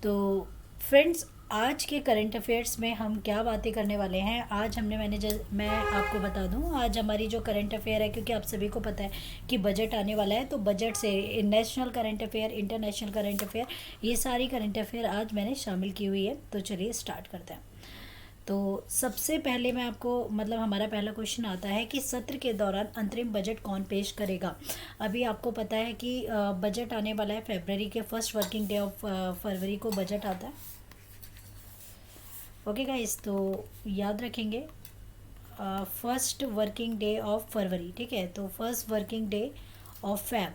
तो फ्रेंड्स, आज के करंट अफेयर्स में हम क्या बातें करने वाले हैं। आज मैं आपको बता दूं, आज हमारी जो करंट अफेयर है, क्योंकि आप सभी को पता है कि बजट आने वाला है, तो बजट से national current affair, international current affair, ये सारी करंट अफेयर आज मैंने शामिल की हुई है। तो चलिए स्टार्ट करते हैं। तो सबसे पहले मैं आपको हमारा पहला क्वेश्चन आता है कि सत्र के दौरान अंतरिम बजट कौन पेश करेगा। अभी आपको पता है कि बजट आने वाला है फरवरी के first working day of February को बजट आता है। ओके गाइस, तो याद रखेंगे first working day of February, ठीक है। तो first working day of Feb,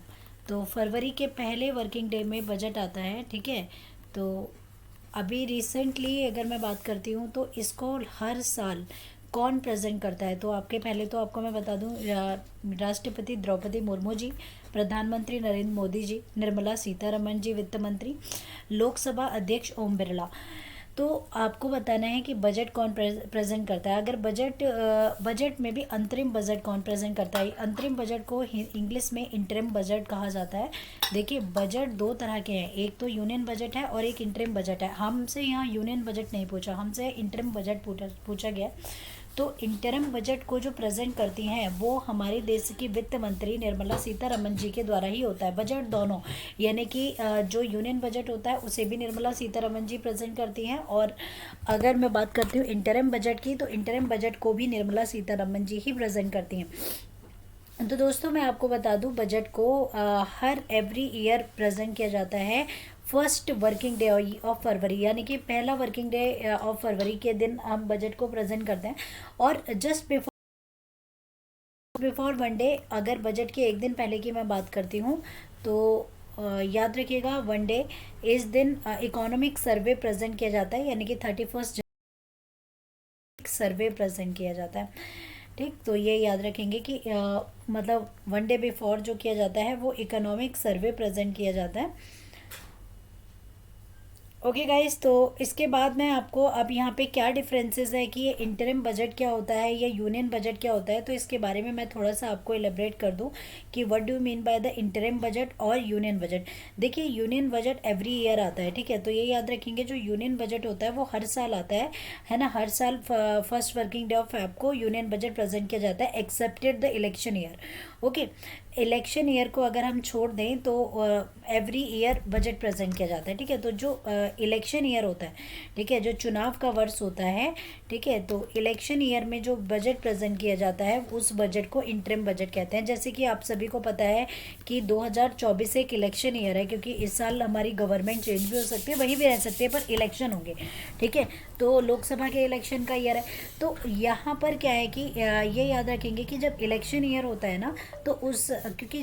तो फरवरी के पहले वर्किंग डे में बजट आता है, ठीक है। तो अभी रिसेंटली अगर मैं बात करती हूँ तो इसको हर साल कौन प्रेजेंट करता है, तो आपको मैं बता दूँ, राष्ट्रपति द्रौपदी मुर्मू जी, प्रधानमंत्री नरेंद्र मोदी जी, निर्मला सीतारमण जी वित्त मंत्री, लोकसभा अध्यक्ष ओम बिरला। तो आपको बताना है कि बजट कौन प्रेजेंट करता है। अगर बजट में भी अंतरिम बजट कौन प्रेजेंट करता है। अंतरिम बजट को इंग्लिश में इंटरिम बजट कहा जाता है। देखिए, बजट दो तरह के हैं, एक तो यूनियन बजट है और एक इंटरिम बजट है। हमसे यहाँ यूनियन बजट नहीं पूछा, हमसे इंटरिम बजट पूछा गया। तो इंटरिम बजट को जो प्रेजेंट करती हैं वो हमारे देश की वित्त मंत्री निर्मला सीतारमण जी के द्वारा ही होता है। बजट दोनों, यानी कि जो यूनियन बजट होता है उसे भी निर्मला सीतारमण जी प्रेजेंट करती हैं, और अगर मैं बात करती हूँ इंटरिम बजट की, तो इंटरिम बजट को भी निर्मला सीतारमण जी ही प्रेजेंट करती हैं। तो दोस्तों, मैं आपको बता दूं, बजट को हर एवरी ईयर प्रेजेंट किया जाता है first working day of February, यानी कि पहला वर्किंग डे ऑफ फरवरी के दिन हम बजट को प्रेजेंट करते हैं। और जस्ट बिफोर वन डे, अगर बजट के एक दिन पहले की मैं बात करती हूँ तो याद रखिएगा, वन डे इस दिन इकोनॉमिक सर्वे प्रेजेंट किया जाता है, यानी कि 31 सर्वे प्रेजेंट किया जाता है। ठीक, तो ये याद रखेंगे कि वन डे बिफोर जो किया जाता है वो इकोनॉमिक सर्वे प्रेजेंट किया जाता है। ओके गाइस, तो इसके बाद मैं आपको अब यहाँ पे क्या डिफरेंसेस है कि ये इंटरिम बजट क्या होता है या यूनियन बजट क्या होता है, तो इसके बारे में मैं थोड़ा सा आपको एलेबरेट कर दूँ कि what do mean by the interim budget और यूनियन बजट। देखिए, यूनियन बजट एवरी ईयर आता है, ठीक है। तो ये याद रखेंगे, जो यूनियन बजट होता है वो हर साल आता है ना। हर साल first working day of Feb को यूनियन बजट प्रेजेंट किया जाता है, accepted the election year. Okay, election year को अगर हम छोड़ दें तो एवरी ईयर बजट प्रेजेंट किया जाता है, ठीक है। तो जो इलेक्शन ईयर होता है, ठीक है, जो चुनाव का वर्ष होता है, ठीक है, तो इलेक्शन ईयर में जो बजट प्रेजेंट किया जाता है उस बजट को इंटरिम बजट कहते हैं। जैसे कि आप सभी को पता है कि 2024 एक इलेक्शन ईयर है, क्योंकि इस साल हमारी गवर्नमेंट चेंज भी हो सकती है, वही भी रह सकती है, पर इलेक्शन होंगे, ठीक है। तो लोकसभा के इलेक्शन का ईयर है। तो यहाँ पर क्या है कि ये याद रखेंगे कि जब इलेक्शन ईयर होता है ना, तो उस क्योंकि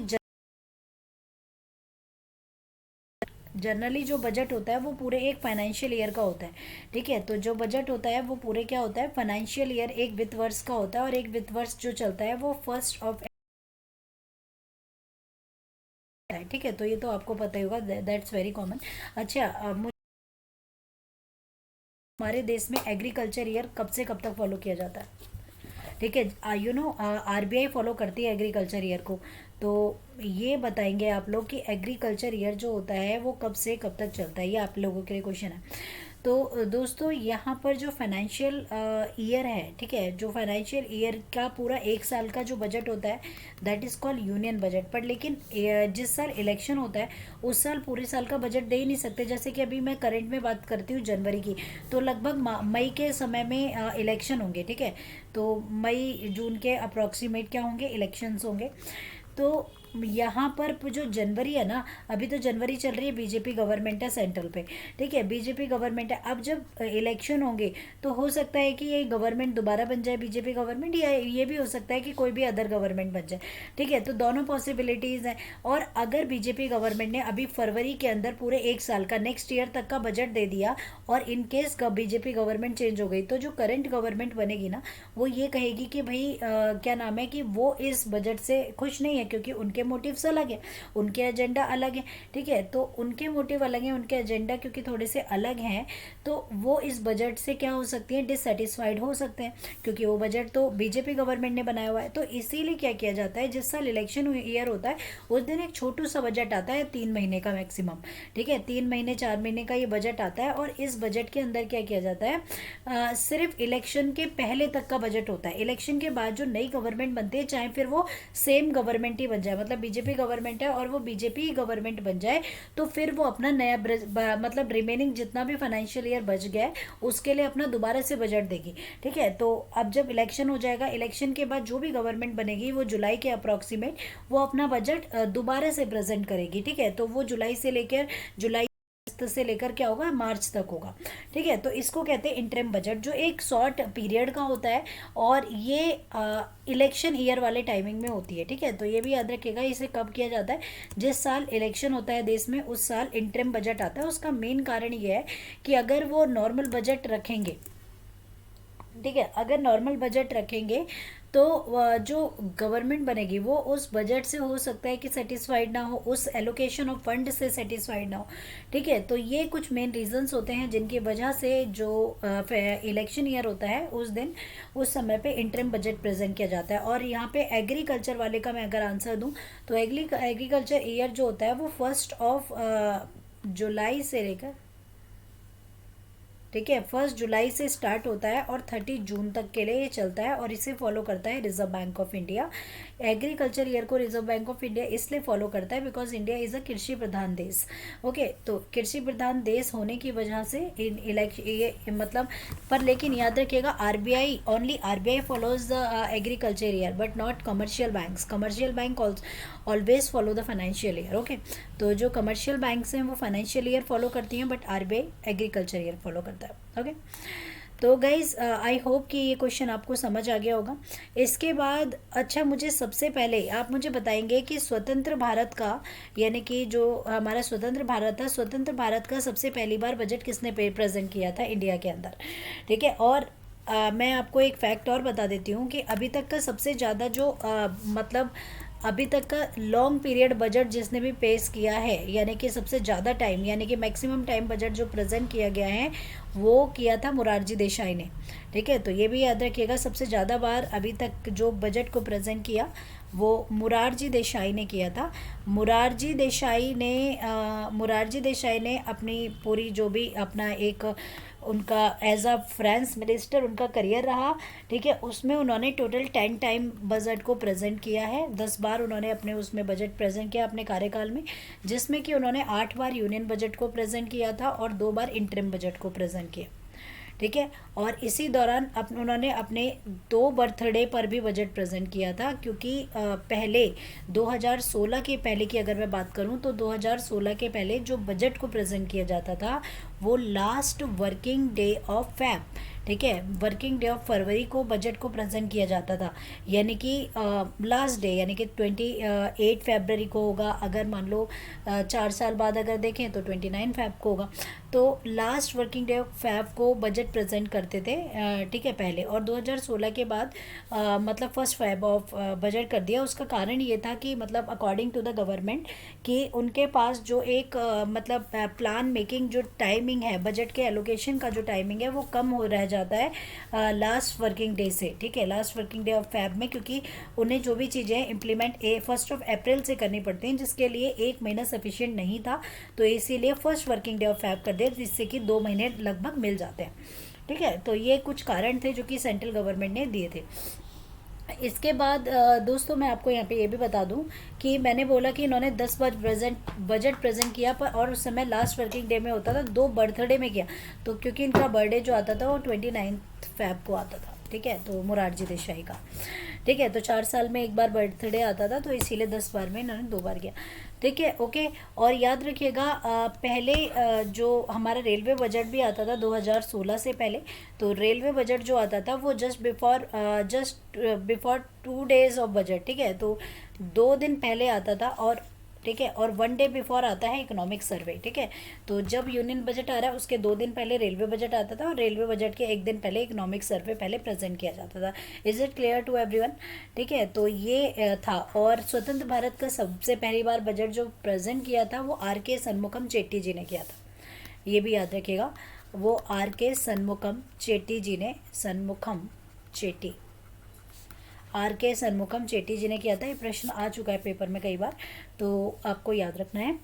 जनरली जो बजट होता है वो पूरे एक फाइनेंशियल ईयर का होता है, ठीक है। तो जो बजट होता है वो पूरे क्या होता है, फाइनेंशियल ईयर, एक वित्त वर्ष का होता है, और एक वित्त वर्ष जो चलता है वो फर्स्ट ऑफ, ठीक है। तो ये तो आपको पता ही होगा, दैट्स वेरी कॉमन। अच्छा, हमारे देश में एग्रीकल्चर ईयर कब से कब तक फॉलो किया जाता है, ठीक है। आरबीआई फॉलो करती है एग्रीकल्चर ईयर को। तो ये बताएंगे आप लोग कि एग्रीकल्चर ईयर जो होता है वो कब से कब तक चलता है, ये आप लोगों के लिए क्वेश्चन है। तो दोस्तों, यहाँ पर जो फाइनेंशियल ईयर है, ठीक है, जो फाइनेंशियल ईयर का पूरा एक साल का जो बजट होता है that is called union budget. पर लेकिन जिस साल इलेक्शन होता है उस साल पूरे साल का बजट दे ही नहीं सकते। जैसे कि अभी मैं करंट में बात करती हूँ जनवरी की, तो लगभग मई के समय में इलेक्शन होंगे, ठीक है। तो मई जून के अप्रॉक्सीमेट क्या होंगे, इलेक्शंस होंगे। तो यहाँ पर जो जनवरी है ना, अभी तो जनवरी चल रही है, बीजेपी गवर्नमेंट है सेंट्रल पे, ठीक है, बीजेपी गवर्नमेंट है। अब जब इलेक्शन होंगे तो हो सकता है कि ये गवर्नमेंट दोबारा बन जाए बीजेपी गवर्नमेंट, या ये भी हो सकता है कि कोई भी अदर गवर्नमेंट बन जाए, ठीक है। तो दोनों पॉसिबिलिटीज़ हैं। और अगर बीजेपी गवर्नमेंट ने अभी फरवरी के अंदर पूरे एक साल का, नेक्स्ट ईयर तक का बजट दे दिया, और in case BJP government change हो गई, तो जो करंट गवर्नमेंट बनेगी ना, वो ये कहेगी कि भाई क्या नाम है कि वो इस बजट से खुश नहीं है, क्योंकि उनके उनके मोटिव्स अलग हैं, उनके एजेंडा अलग है, ठीक है। तो उनके मोटिव अलग हैं, उनके एजेंडा क्योंकि थोड़े से अलग हैं, तो वो इस बजट से क्या हो सकती है, डिससेटिस्फाइड हो सकते हैं, क्योंकि वो बजट तो बीजेपी गवर्नमेंट ने बनाया हुआ है। तो इसीलिए क्या किया जाता है, जिस साल इलेक्शन ईयर होता है उस दिन एक छोटू सा बजट आता है 3 महीने का मैक्सिमम, ठीक है, 3 महीने 4 महीने का ये बजट आता है। और इस बजट के अंदर क्या किया जाता है, सिर्फ इलेक्शन के पहले तक का बजट होता है। इलेक्शन के बाद जो नई गवर्नमेंट बनती है, चाहे फिर वो सेम गवर्नमेंट ही बन जाए, मतलब बीजेपी गवर्नमेंट है और वो बीजेपी गवर्नमेंट बन जाए, तो फिर वो अपना नया मतलब रिमेनिंग जितना भी फाइनेंशियल ईयर बच गया है उसके लिए अपना दोबारा से बजट देगी, ठीक है। तो अब जब इलेक्शन हो जाएगा, इलेक्शन के बाद जो भी गवर्नमेंट बनेगी वो जुलाई के अप्रॉक्सीमेट वो अपना बजट दोबारा से प्रेजेंट करेगी, ठीक है। तो वो जुलाई से लेकर क्या होगा, मार्च तक होगा, ठीक है। तो इसको कहते हैं इंटरिम बजट, जो एक शॉर्ट पीरियड का होता है और ये इलेक्शन ईयर वाले टाइमिंग में होती है, ठीक है। तो ये भी याद रखिएगा, इसे कब किया जाता है, जिस साल इलेक्शन होता है देश में उस साल इंटरिम बजट आता है। उसका मेन कारण ये है कि अगर वो नॉर्मल बजट रखेंगे, ठीक है, अगर नॉर्मल बजट रखेंगे तो जो गवर्नमेंट बनेगी वो उस बजट से हो सकता है कि सेटिस्फाइड ना हो, उस एलोकेशन ऑफ फंड से सेटिस्फाइड ना हो, ठीक है। तो ये कुछ मेन रीजंस होते हैं जिनकी वजह से जो इलेक्शन ईयर होता है उस दिन उस समय पे इंटरिम बजट प्रेजेंट किया जाता है। और यहाँ पे एग्रीकल्चर वाले का मैं अगर आंसर दूँ तो एग्रीकल्चर ईयर जो होता है वो 1 जुलाई से लेकर, ठीक है, 1 जुलाई से स्टार्ट होता है और 30 जून तक के लिए ये चलता है और इसे फॉलो करता है reserve bank of India. Agriculture year को रिजर्व बैंक ऑफ इंडिया इसलिए फॉलो करता है बिकॉज इंडिया इज़ अ कृषि प्रधान देश, ओके। तो कृषि प्रधान देश होने की वजह से इन इलेक्शन ये मतलब, पर लेकिन याद रखिएगा RBI follows the agriculture year but not commercial banks. Commercial bank always follow the financial year, okay. तो जो कमर्शियल बैंक्स हैं वो फाइनेंशियल ईयर फॉलो करती हैं but RBI agriculture year follow करता है, ओके। तो गाइज आई होप कि ये क्वेश्चन आपको समझ आ गया होगा। इसके बाद अच्छा, मुझे सबसे पहले आप मुझे बताएंगे कि स्वतंत्र भारत का, यानी कि जो हमारा स्वतंत्र भारत था, स्वतंत्र भारत का सबसे पहली बार बजट किसने प्रेजेंट किया था इंडिया के अंदर, ठीक है। और मैं आपको एक फैक्ट और बता देती हूँ कि अभी तक का सबसे ज़्यादा जो मतलब अभी तक का लॉन्ग पीरियड बजट जिसने भी पेश किया है, यानी कि सबसे ज़्यादा टाइम, यानी कि मैक्सिमम टाइम बजट जो प्रेजेंट किया गया है वो किया था मोरारजी देसाई ने, ठीक है। तो ये भी याद रखिएगा, सबसे ज़्यादा बार अभी तक जो बजट को प्रेजेंट किया वो मोरारजी देसाई ने किया था। मोरारजी देसाई ने अपनी पूरी जो भी अपना एक उनका एज अ फाइनेंस मिनिस्टर उनका करियर रहा, ठीक है, उसमें उन्होंने टोटल 10 टाइम बजट को प्रेजेंट किया है। 10 बार उन्होंने अपने उसमें बजट प्रेजेंट किया अपने कार्यकाल में, जिसमें कि उन्होंने 8 बार यूनियन बजट को प्रेजेंट किया था और 2 बार इंटरिम बजट को प्रेजेंट किया, ठीक है। और इसी दौरान उन्होंने अपने 2 बर्थडे पर भी बजट प्रेजेंट किया था, क्योंकि पहले 2016 के पहले की अगर मैं बात करूं तो 2016 के पहले जो बजट को प्रेजेंट किया जाता था वो last working day of Feb, ठीक है, वर्किंग डे ऑफ फरवरी को बजट को प्रेजेंट किया जाता था, यानी कि लास्ट डे, यानी कि 28 फरवरी को होगा। अगर मान लो 4 साल बाद अगर देखें तो 29 फैब को होगा। तो last working day of Feb को बजट प्रेजेंट करते थे, ठीक है, पहले। और 2016 के बाद मतलब फर्स्ट फैब ऑफ बजट कर दिया। उसका कारण ये था कि मतलब अकॉर्डिंग टू द गवर्नमेंट कि उनके पास जो एक मतलब प्लान मेकिंग जो टाइमिंग है, बजट के एलोकेशन का जो टाइमिंग है वो कम हो रह जाता है लास्ट वर्किंग डे से, ठीक है, last working day of Feb में, क्योंकि उन्हें जो भी चीज़ें इम्प्लीमेंट 1 अप्रैल से करनी पड़ती हैं, जिसके लिए 1 महीना सफिशिएंट नहीं था, तो इसीलिए first working day of Feb कर दिया, जिससे कि 2 महीने लगभग मिल जाते हैं, ठीक है। तो ये कुछ कारण थे जो कि सेंट्रल गवर्नमेंट ने दिए थे। इसके बाद दोस्तों मैं आपको यहाँ पे ये भी बता दूँ कि मैंने बोला कि इन्होंने 10 बार बजट प्रेजेंट किया, पर और उस समय लास्ट वर्किंग डे में होता था, 2 बर्थडे में किया, तो क्योंकि इनका बर्थडे जो आता था वो 29 फैब को आता था, ठीक है, तो मोरारजी देसाई का, ठीक है। तो 4 साल में एक बार बर्थडे आता था, तो इसीलिए 10 बार में इन्होंने 2 बार किया, ठीक है, ओके। और याद रखिएगा पहले जो हमारा रेलवे बजट भी आता था 2016 से पहले, तो रेलवे बजट जो आता था वो just before 2 days of budget, ठीक है, तो 2 दिन पहले आता था। और ठीक है, और 1 डे बिफोर आता है इकोनॉमिक सर्वे, ठीक है। तो जब यूनियन बजट आ रहा है उसके 2 दिन पहले रेलवे बजट आता था, और रेलवे बजट के 1 दिन पहले इकोनॉमिक सर्वे पहले प्रेजेंट किया जाता था। Is it clear to everyone? ठीक है, तो ये था। और स्वतंत्र भारत का सबसे पहली बार बजट जो प्रेजेंट किया था वो R.K. सन्मुखम चेट्टी जी ने किया था, ये भी याद रखिएगा। वो R.K. सन्मुखम चेट्टी जी ने, R.K. सन्मुखम चेट्टी जी ने किया था। ये प्रश्न आ चुका है पेपर में कई बार, तो आपको याद रखना है।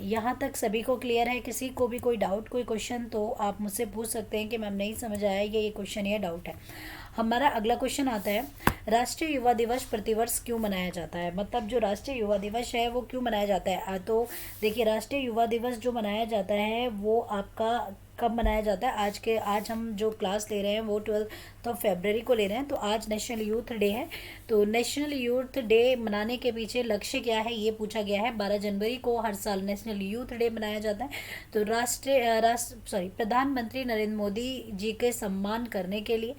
यहाँ तक सभी को क्लियर है? किसी को भी कोई डाउट, कोई क्वेश्चन, तो आप मुझसे पूछ सकते हैं कि मैम नहीं समझ आया, ये क्वेश्चन या डाउट है। हमारा अगला क्वेश्चन आता है, राष्ट्रीय युवा दिवस प्रतिवर्ष क्यों मनाया जाता है? मतलब जो राष्ट्रीय युवा दिवस है वो क्यों मनाया जाता है? तो देखिए, राष्ट्रीय युवा दिवस जो मनाया जाता है वो आपका कब मनाया जाता है? आज हम जो क्लास ले रहे हैं वो 12 फरवरी को ले रहे हैं, तो आज नेशनल यूथ डे है। तो नेशनल यूथ डे मनाने के पीछे लक्ष्य क्या है ये पूछा गया है। 12 जनवरी को हर साल नेशनल यूथ डे मनाया जाता है। तो प्रधानमंत्री नरेंद्र मोदी जी के सम्मान करने के लिए,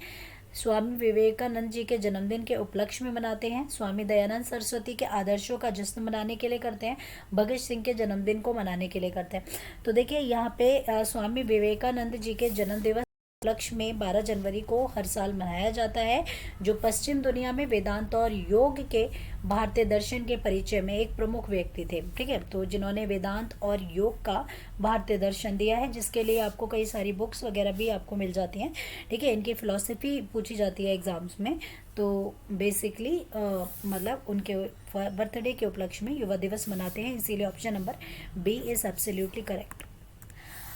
स्वामी विवेकानंद जी के जन्मदिन के उपलक्ष्य में मनाते हैं, स्वामी दयानंद सरस्वती के आदर्शों का जश्न मनाने के लिए करते हैं, भगत सिंह के जन्मदिन को मनाने के लिए करते हैं। तो देखिए यहाँ पे स्वामी विवेकानंद जी के जन्म दिवस उपलक्ष्य में 12 जनवरी को हर साल मनाया जाता है, जो पश्चिम दुनिया में वेदांत और योग के भारतीय दर्शन के परिचय में एक प्रमुख व्यक्ति थे, ठीक है। तो जिन्होंने वेदांत और योग का भारतीय दर्शन दिया है, जिसके लिए आपको कई सारी बुक्स वगैरह भी आपको मिल जाती हैं, ठीक है। इनकी फिलॉसफी पूछी जाती है एग्जाम्स में। तो बेसिकली मतलब उनके बर्थडे के उपलक्ष्य में युवा दिवस मनाते हैं, इसीलिए option number B is absolutely correct.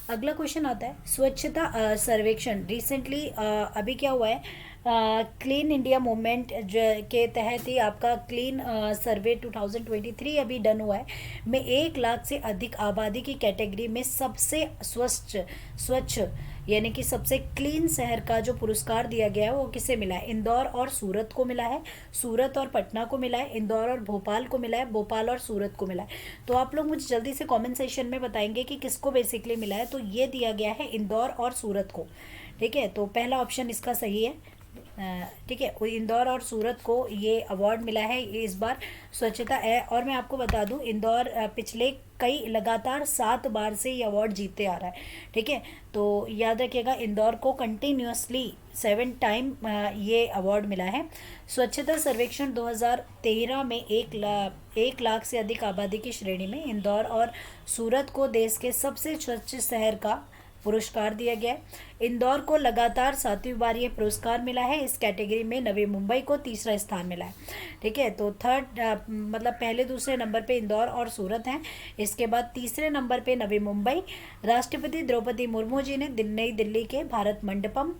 अगला क्वेश्चन आता है, स्वच्छता सर्वेक्षण रिसेंटली अभी क्या हुआ है, क्लीन इंडिया मूवमेंट के तहत ही आपका क्लीन सर्वे 2023 अभी डन हुआ है, में 1 लाख से अधिक आबादी की कैटेगरी में सबसे स्वच्छ यानी कि सबसे क्लीन शहर का जो पुरस्कार दिया गया है वो किसे मिला है? इंदौर और सूरत को मिला है, सूरत और पटना को मिला है, इंदौर और भोपाल को मिला है, भोपाल और सूरत को मिला है। तो आप लोग मुझे जल्दी से कमेंट सेक्शन में बताएंगे कि किसको बेसिकली मिला है। तो ये दिया गया है इंदौर और सूरत को, ठीक है। तो पहला ऑप्शन इसका सही है, ठीक है। इंदौर और सूरत को ये अवार्ड मिला है इस बार स्वच्छता है। और मैं आपको बता दूं, इंदौर पिछले कई लगातार 7 बार से ये अवार्ड जीतते आ रहा है, ठीक है। तो याद रखिएगा, इंदौर को कंटिन्यूसली 7 टाइम ये अवार्ड मिला है। स्वच्छता सर्वेक्षण 2013 में 1 लाख से अधिक आबादी की श्रेणी में इंदौर और सूरत को देश के सबसे स्वच्छ शहर का पुरस्कार दिया गया है। इंदौर को लगातार 7वीं बार ये पुरस्कार मिला है। इस कैटेगरी में नवी मुंबई को तीसरा स्थान मिला है, ठीक है। तो थर्ड मतलब पहले दूसरे नंबर पे इंदौर और सूरत हैं, इसके बाद तीसरे नंबर पे नवी मुंबई। राष्ट्रपति द्रौपदी मुर्मू जी ने नई दिल्ली के भारत मंडपम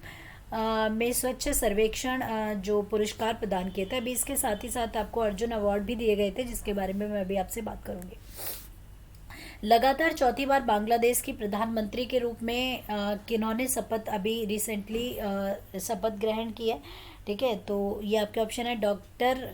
में स्वच्छ सर्वेक्षण जो पुरस्कार प्रदान किए थे। अभी इसके साथ ही साथ आपको अर्जुन अवार्ड भी दिए गए थे, जिसके बारे में मैं अभी आपसे बात करूंगी। लगातार 4थी बार बांग्लादेश की प्रधानमंत्री के रूप में किन्होंने शपथ अभी रिसेंटली शपथ ग्रहण की है, ठीक है। तो ये आपके ऑप्शन है, डॉक्टर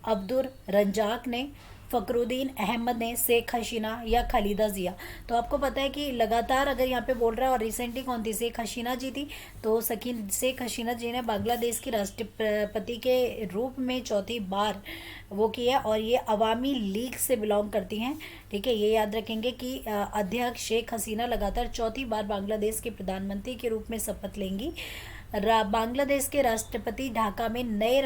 अब्दुल रज्जाक ने, फ़खरुद्दीन अहमद ने, शेख हसीना या खालिदा जिया। तो आपको पता है कि लगातार अगर यहाँ पे बोल रहा है, और रिसेंटली कौन थी? शेख हसीना जी थी। तो शेख हसीना जी ने बांग्लादेश की राष्ट्रपति के रूप में 4थी बार वो किया, और ये अवामी लीग से बिलोंग करती हैं, ठीक है। ये याद रखेंगे कि अध्यक्ष शेख हसीना लगातार 4थी बार बांग्लादेश के प्रधानमंत्री के रूप में शपथ लेंगी। बांग्लादेश के राष्ट्रपति ढाका में नए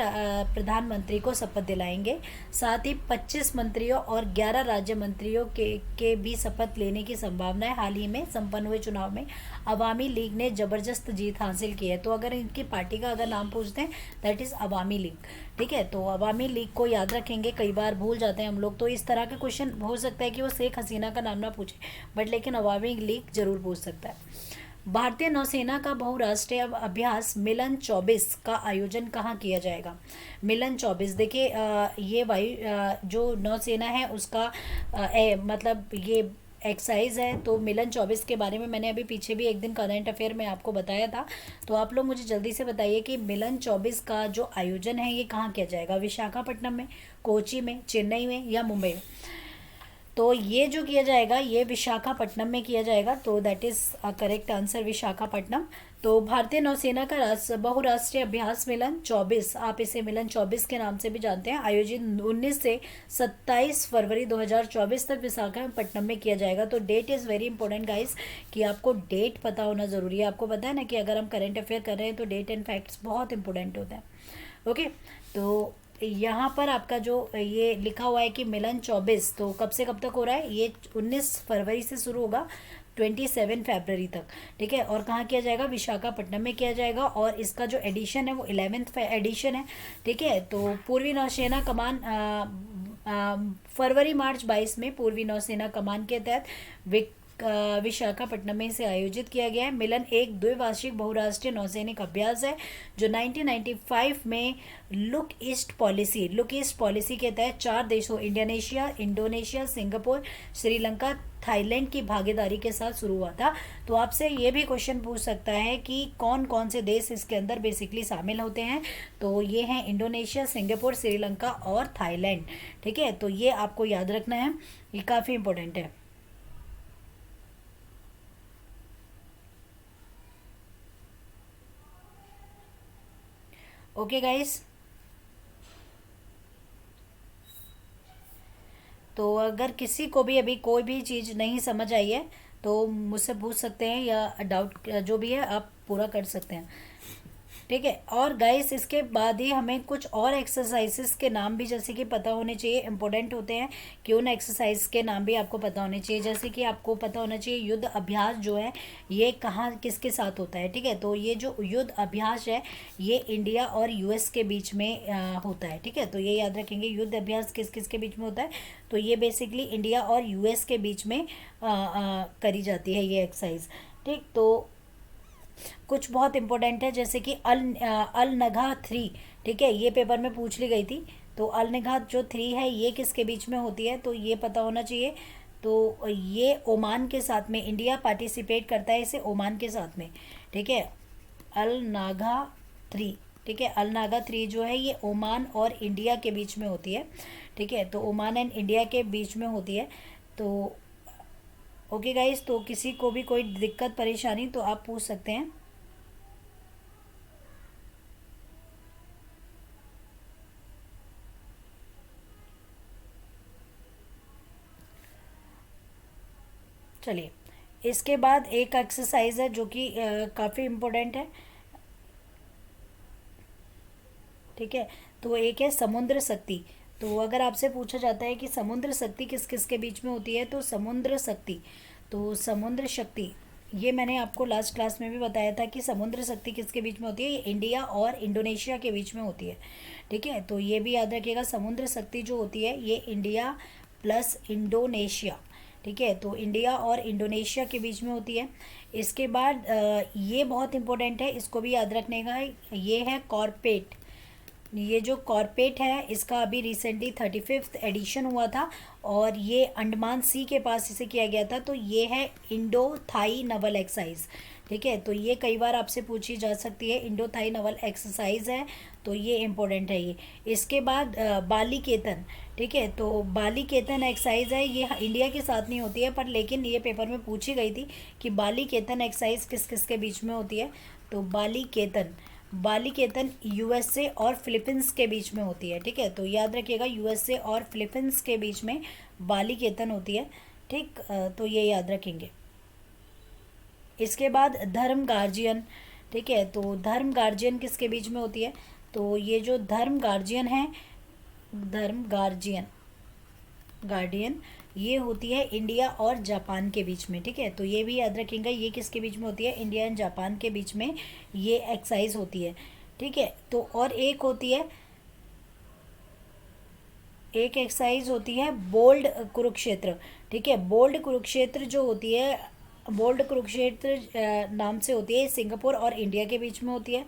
प्रधानमंत्री को शपथ दिलाएंगे। साथ ही 25 मंत्रियों और 11 राज्य मंत्रियों के भी शपथ लेने की संभावना है। हाल ही में संपन्न हुए चुनाव में अवामी लीग ने जबरदस्त जीत हासिल की है। तो अगर इनकी पार्टी का अगर नाम पूछते हैं, दैट इज़ अवामी लीग, ठीक है। तो अवामी लीग को याद रखेंगे, कई बार भूल जाते हैं हम लोग। तो इस तरह का क्वेश्चन हो सकता है कि वो शेख हसीना का नाम ना पूछे, बट लेकिन अवामी लीग जरूर पूछ सकता है। भारतीय नौसेना का बहुराष्ट्रीय अभ्यास मिलन 24 का आयोजन कहाँ किया जाएगा? मिलन 24 देखिए, ये वायु जो नौसेना है उसका मतलब ये एक्सरसाइज है। तो मिलन 24 के बारे में मैंने अभी पीछे भी एक दिन करंट अफेयर में आपको बताया था। तो आप लोग मुझे जल्दी से बताइए कि मिलन 24 का जो आयोजन है ये कहाँ किया जाएगा? विशाखापट्टनम में, कोची में, चेन्नई में या मुंबई में? तो ये जो किया जाएगा ये विशाखापट्टनम में किया जाएगा, तो that is a correct answer, Visakhapatnam. तो भारतीय नौसेना का बहुराष्ट्रीय अभ्यास मिलन 24, आप इसे मिलन 24 के नाम से भी जानते हैं, आयोजित 19 से 27 फरवरी 2024 तक विशाखापट्टनम में किया जाएगा। तो that is very important guys, कि आपको डेट पता होना ज़रूरी है। आपको पता है ना कि अगर हम करेंट अफेयर कर रहे हैं तो डेट एंड फैक्ट्स बहुत इंपॉर्टेंट होता है। ओके, तो यहाँ पर आपका जो ये लिखा हुआ है कि मिलन 24, तो कब से कब तक हो रहा है, ये 19 फरवरी से शुरू होगा 27 फरवरी तक, ठीक है। और कहाँ किया जाएगा, विशाखापट्टनम में किया जाएगा। और इसका जो एडिशन है वो 11th एडिशन है, ठीक है। तो पूर्वी नौसेना कमान फरवरी मार्च 22 में पूर्वी नौसेना कमान के तहत विशाखापट्टनम में इसे आयोजित किया गया है। मिलन एक द्विवार्षिक बहुराष्ट्रीय नौसैनिक अभ्यास है जो 1995 में लुक ईस्ट पॉलिसी के तहत 4 देशों इंडोनेशिया, सिंगापुर, श्रीलंका, थाईलैंड की भागीदारी के साथ शुरू हुआ था। तो आपसे ये भी क्वेश्चन पूछ सकता है कि कौन कौन से देश इसके अंदर बेसिकली शामिल होते हैं। तो ये हैं इंडोनेशिया, सिंगापुर, श्रीलंका और थाईलैंड, ठीक है। तो ये आपको याद रखना है, ये काफ़ी इंपॉर्टेंट है। ओके गाइस, तो अगर किसी को भी अभी कोई भी चीज़ नहीं समझ आई है तो मुझसे पूछ सकते हैं, या डाउट जो भी है आप पूरा कर सकते हैं, ठीक है। और गाइस इसके बाद ही हमें कुछ और एक्सरसाइजेस के नाम भी जैसे कि पता होने चाहिए, इंपॉर्टेंट होते हैं कि उन एक्सरसाइज के नाम भी आपको पता होने चाहिए। जैसे कि आपको पता होना चाहिए युद्ध अभ्यास जो है ये कहाँ किसके साथ होता है, ठीक है। तो ये जो युद्ध अभ्यास है ये इंडिया और यूएस के बीच में होता है, ठीक है। तो ये याद रखेंगे, युद्ध अभ्यास किस किस के बीच में होता है, तो ये बेसिकली इंडिया और यूएस के बीच में करी जाती है ये एक्सरसाइज, ठीक। तो कुछ बहुत इंपॉर्टेंट है जैसे कि अल नगा 3, ठीक है, ये पेपर में पूछ ली गई थी। तो अल नगा जो 3 है ये किसके बीच में होती है, तो ये पता होना चाहिए। तो ये ओमान के साथ में, इंडिया पार्टिसिपेट करता है इसे ओमान के साथ में, ठीक है। अल नागा 3, ठीक है, अल नागा 3 जो है ये ओमान और इंडिया के बीच में होती है, ठीक है। तो ओमान एंड इंडिया के बीच में होती है। तो ओके गाइस, तो किसी को भी कोई दिक्कत परेशानी तो आप पूछ सकते हैं। चलिए, इसके बाद एक एक्सरसाइज है जो कि काफ़ी इम्पोर्टेंट है, ठीक है। तो एक है समुद्र शक्ति। तो अगर आपसे पूछा जाता है कि समुद्र शक्ति किस किस के बीच में होती है, तो समुद्र शक्ति, तो समुद्र शक्ति ये मैंने आपको लास्ट क्लास में भी बताया था कि समुद्र शक्ति किसके बीच में होती है, ये इंडिया और इंडोनेशिया के बीच में होती है, ठीक है। तो ये भी याद रखिएगा, समुद्र शक्ति जो होती है ये इंडिया प्लस इंडोनेशिया, ठीक है। तो इंडिया और इंडोनेशिया के बीच में होती है। इसके बाद ये बहुत इंपॉर्टेंट है, इसको भी याद रखने का है, ये है कॉर्पेट। ये जो कॉर्पेट है इसका अभी रिसेंटली 35th एडिशन हुआ था और ये अंडमान सी के पास इसे किया गया था। तो ये है इंडो थाई नवल एक्सरसाइज, ठीक है। तो ये कई बार आपसे पूछी जा सकती है, इंडो थाई नवल एक्सरसाइज है, तो ये इम्पोर्टेंट है ये। इसके बाद बाली केतन, ठीक है। तो बाली केतन एक्सरसाइज है, ये इंडिया के साथ नहीं होती है पर लेकिन ये पेपर में पूछी गई थी कि बाली केतन एक्सरसाइज किस किस के बीच में होती है। तो बाली केतन यूएसए और फिलीपींस के बीच में होती है, ठीक है। तो याद रखिएगा, यूएसए और फिलीपींस के बीच में बाली केतन होती है, ठीक। तो ये याद रखेंगे। इसके बाद धर्म गार्जियन, ठीक है। तो धर्म गार्जियन किसके बीच में होती है, तो ये जो धर्म गार्डियन ये होती है इंडिया और जापान के बीच में, ठीक है। तो ये भी याद रखेंगे, ये किसके बीच में होती है, इंडिया एंड जापान के बीच में ये एक्सरसाइज होती है, ठीक है। तो और एक एक्सरसाइज होती है बोल्ड कुरुक्षेत्र, ठीक है। बोल्ड कुरुक्षेत्र जो होती है, बोल्ड कुरुक्षेत्र नाम से होती है, सिंगापुर और इंडिया के बीच में होती है,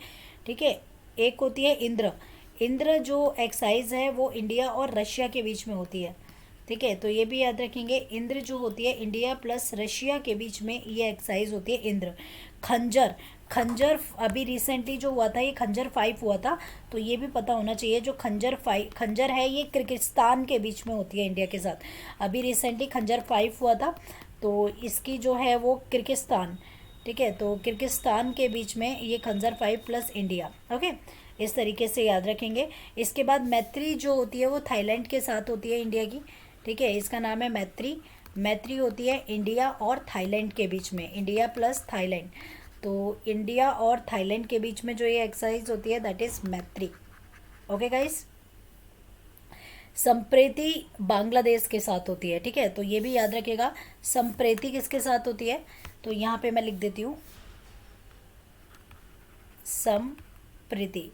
ठीक है। एक होती है इंद्र जो एक्सरसाइज है वो इंडिया और रशिया के बीच में होती है, ठीक है। तो ये भी याद रखेंगे, इंद्र जो होती है इंडिया प्लस रशिया के बीच में ये एक्सरसाइज होती है इंद्र। खंजर, खंजर अभी रिसेंटली जो हुआ था ये खंजर 5 हुआ था, तो ये भी पता होना चाहिए। जो खंजर है ये किर्गिस्तान के बीच में होती है इंडिया के साथ। अभी रिसेंटली खंजर 5 हुआ था, तो इसकी जो है वो किर्गिस्तान, ठीक है, तो किर्गिस्तान के बीच में ये खंजर 5 प्लस इंडिया। ओके, इस तरीके से याद रखेंगे। इसके बाद मैत्री जो होती है वो थाईलैंड के साथ होती है इंडिया की, ठीक है, इसका नाम है मैत्री। मैत्री होती है इंडिया और थाईलैंड के बीच में, इंडिया प्लस थाईलैंड। तो इंडिया और थाईलैंड के बीच में जो ये एक्सरसाइज होती है that is Maitree. Okay guys. Sampriti Bangladesh के साथ होती है, ठीक है, तो ये भी याद रखिएगा। संप्रीति किसके साथ होती है, तो यहाँ पे मैं लिख देती हूँ संप्रीति,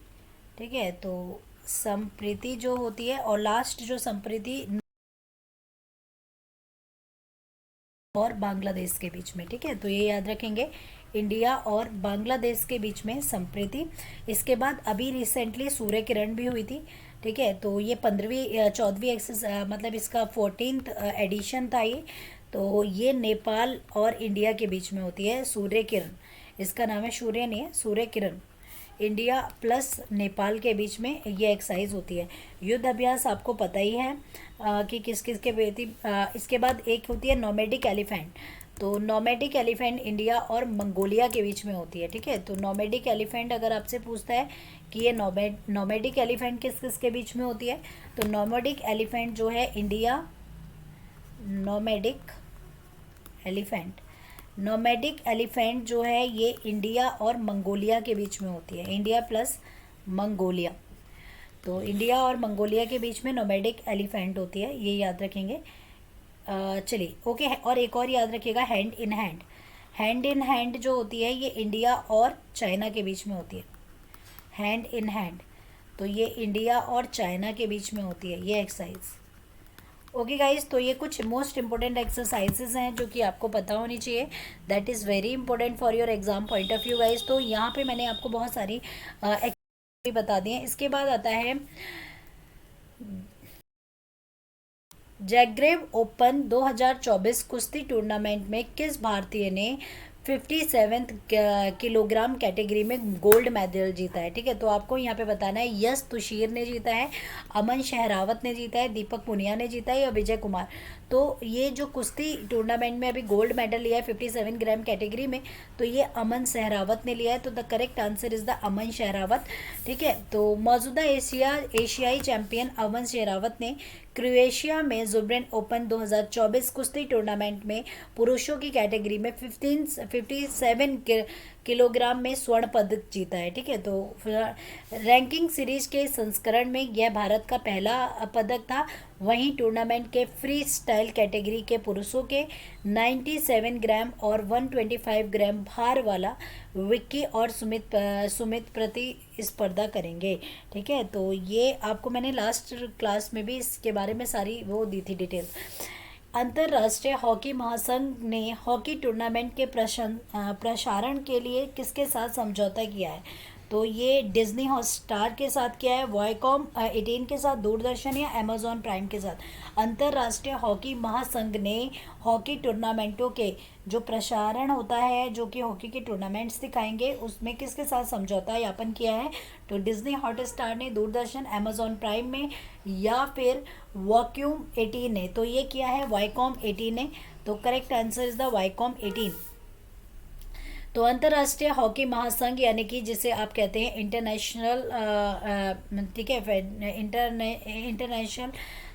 ठीक है, तो संप्रीति जो होती है, और लास्ट जो संप्रीति और बांग्लादेश के बीच में, ठीक है, तो ये याद रखेंगे, इंडिया और बांग्लादेश के बीच में संप्रीति। इसके बाद अभी रिसेंटली सूर्य किरण भी हुई थी, ठीक है, तो ये 14वीं एक्सरसाइज, मतलब इसका 14th एडिशन था ये। तो ये नेपाल और इंडिया के बीच में होती है सूर्य किरण, इसका नाम है सूर्य नहीं है, सूर्य किरण। इंडिया प्लस नेपाल के बीच में ये एक्सरसाइज होती है। युद्ध अभ्यास आपको पता ही है कि किस किस के बेटी। इसके बाद एक होती है नोमैडिक एलिफेंट, तो नोमैडिक एलिफेंट इंडिया और मंगोलिया के बीच में होती है, ठीक है, तो नोमैडिक एलिफेंट अगर आपसे पूछता है कि ये नोमैडिक एलिफेंट किस किस के बीच में होती है, तो नोमैडिक एलिफेंट जो है India, nomadic elephant, nomadic elephant जो है ये इंडिया और मंगोलिया के बीच में होती है, इंडिया प्लस मंगोलिया। तो इंडिया और मंगोलिया के बीच में नोमैडिक एलिफेंट होती है, ये याद रखेंगे। चलिए ओके, और एक और याद रखिएगा, hand in hand. Hand in hand जो होती है ये इंडिया और चाइना के बीच में होती है, हैंड इन हैंड, तो ये इंडिया और चाइना के बीच में होती है ये एक्सरसाइज। ओके गाइज, तो ये कुछ मोस्ट इंपॉर्टेंट एक्सरसाइजेज हैं जो कि आपको पता होनी चाहिए, that is very important for your exam point of view guys. तो यहाँ पे मैंने आपको बहुत सारी एक्सरसाइज बता दी हैं। इसके बाद आता है जैग्रेब ओपन 2024 कुश्ती टूर्नामेंट में किस भारतीय ने 57 किलोग्राम कैटेगरी में गोल्ड मेडल जीता है, ठीक है, तो आपको यहाँ पे बताना है यश तुषीर ने जीता है, अमन शहरावत ने जीता है, दीपक पुनिया ने जीता है या विजय कुमार। तो ये जो कुश्ती टूर्नामेंट में अभी गोल्ड मेडल लिया है 57 ग्राम कैटेगरी में, तो ये अमन शहरावत ने लिया है, तो the correct answer is the Aman Sehrawat, ठीक है। तो मौजूदा एशियाई चैंपियन अमन शहरावत ने क्रोएशिया में ज़ुब्रेन ओपन 2024 कुश्ती टूर्नामेंट में पुरुषों की कैटेगरी में 57 किलोग्राम में स्वर्ण पदक जीता है, ठीक है, तो रैंकिंग सीरीज के संस्करण में यह भारत का पहला पदक था। वहीं टूर्नामेंट के फ्री स्टाइल कैटेगरी के पुरुषों के 97 ग्राम और 125 ग्राम भार वाला विक्की और सुमित प्रतिस्पर्धा करेंगे, ठीक है, तो ये आपको मैंने लास्ट क्लास में भी इसके बारे में सारी वो दी थी डिटेल। अंतर्राष्ट्रीय हॉकी महासंघ ने हॉकी टूर्नामेंट के प्रसारण के लिए किसके साथ समझौता किया है, तो ये डिज्नी हॉटस्टार के साथ किया है, वाईकॉम 18 के साथ, दूरदर्शन या अमेजॉन प्राइम के साथ। अंतर्राष्ट्रीय हॉकी महासंघ ने हॉकी टूर्नामेंटों के जो प्रसारण होता है, जो कि हॉकी के टूर्नामेंट्स दिखाएंगे, उसमें किसके साथ समझौता यापन किया है, तो डिज्नी हॉटस्टार ने, दूरदर्शन, अमेजॉन प्राइम में, या फिर वॉक्यूम 18 ने। तो ये किया है वाईकॉम 18 ने, तो correct answer is the Viacom 18। तो अंतर्राष्ट्रीय हॉकी महासंघ यानी कि जिसे आप कहते हैं इंटरनेशनल, ठीक है, इंटरनेशनल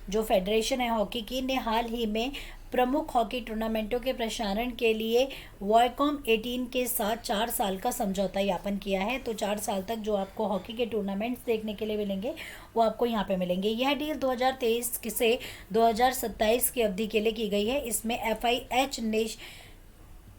जो फेडरेशन है हॉकी की, ने हाल ही में प्रमुख हॉकी टूर्नामेंटों के प्रसारण के लिए वाईकॉम 18 के साथ 4 साल का समझौता यापन किया है। तो 4 साल तक जो आपको हॉकी के टूर्नामेंट्स देखने के लिए मिलेंगे वो आपको यहाँ पे मिलेंगे। यह डील 2023 से 2027 की अवधि के लिए की गई है। इसमें FIH